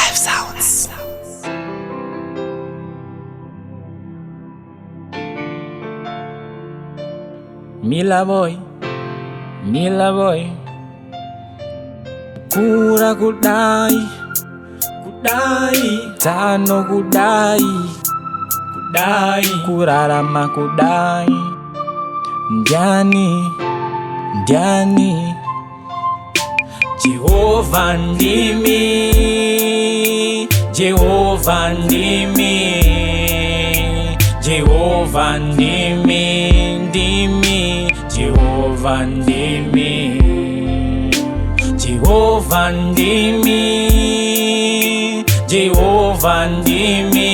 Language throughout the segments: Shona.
Live Sounds. Mila boy, kura kudai, tano kudai, kurarama kudai, Ndiani, Jehova ndimi, Jehova ndimi, Jehova ndimi, Jehova ndimi, Jehova ndimi, Jehova ndimi,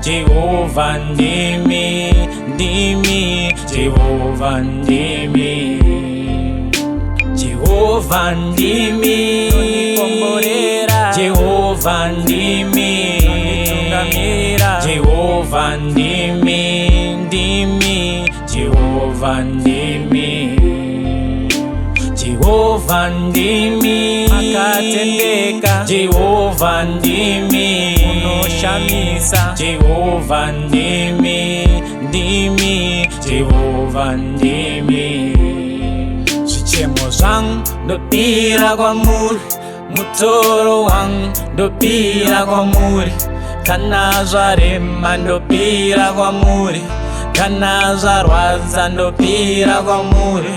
Jehova ndimi, Jehova ndimi, Jehova ndimi, Jehova ndimi, Jehova ndimi, Jehova ndimi, Jehova ndimi, akatendeka, Jehova ndimi, unoshamisa, Jehova ndimi, Jehova ndimi. Zvichemo zvangu ndopira kwamuri, mutoro wangu ndopira kwamuri, kana zvarema ndopira kwamuri, kana zvarwadza ndopira kwamuri.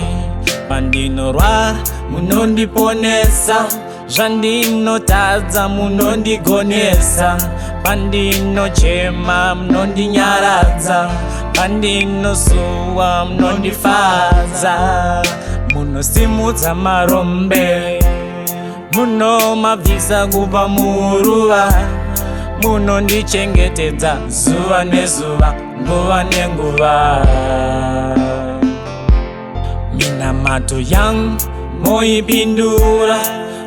Pandinorwara munondiponesa, zvandinotadza munondigonesa, pandinochema munondinyaradza, pandinosuwa munondifadza, munosimudza marombe, munomabvisa kubva muruva, munondichengetedza zuva nezuva, nguva nenguva. Minamato yangu moipindura,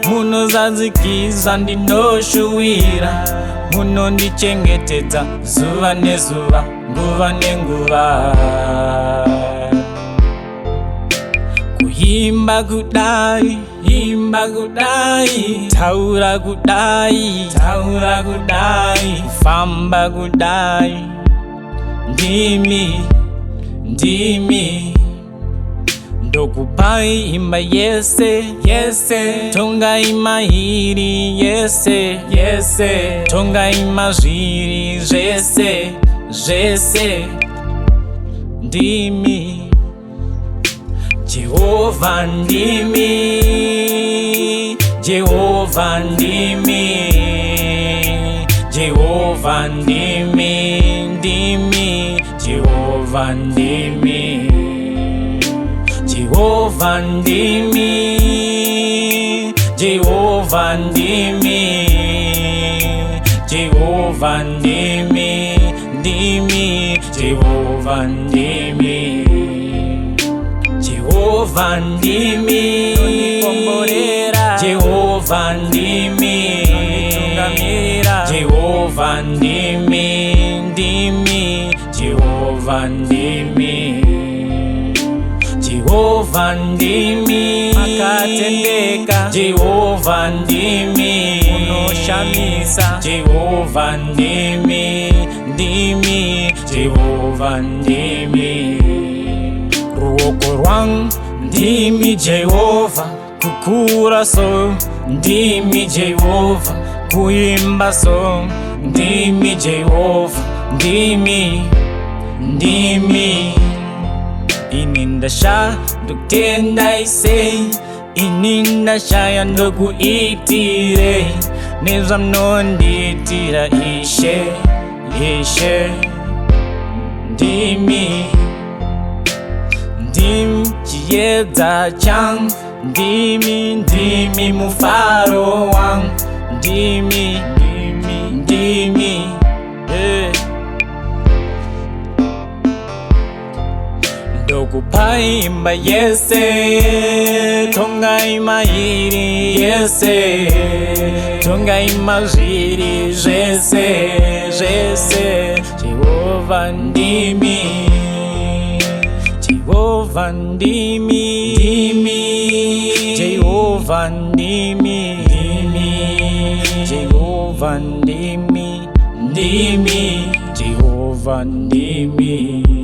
munozadzikisa ndinoshuwira, munondichengetedza zuva nezuva, nguva nenguva. Kuimba kudai, taura kudai, kufamba kudai, ndimi, ndokupai imba yese, tongai mahiri yese, tongai mazviri zvese, ndimi, Jehova ndimi, Jehova ndimi, Jehova ndimi, Jehova ndimi, Jehova ndimi, Jehova ndimi, Jehova ndimi, Jehova ndimi, Jehova ndimi, Jehova ndimi, Jehova ndimi, Jehova ndimi, Jehova ndimi, akatendeka, Jehova ndimi, unoshamisa, Jehova ndimi, Jehova ndimi. Ruoko rwangu ndimi Jehova, kukura so ndimi Jehova, kuimba so ndimi Jehova, ndimi, ini ndasha ndokutenda ise, ini ndashaya ndokuitire, nezvamunondiitira Ishe, ndimi chiedza changu, ndimi mufaro wangu, ndimi, ndokupai imba yese, tongai mahiri yese, tongai mazviri zvese, Jehova ndimi, Jehova ndimi, Jehova ndimi, Jehova ndimi, Jehova ndimi.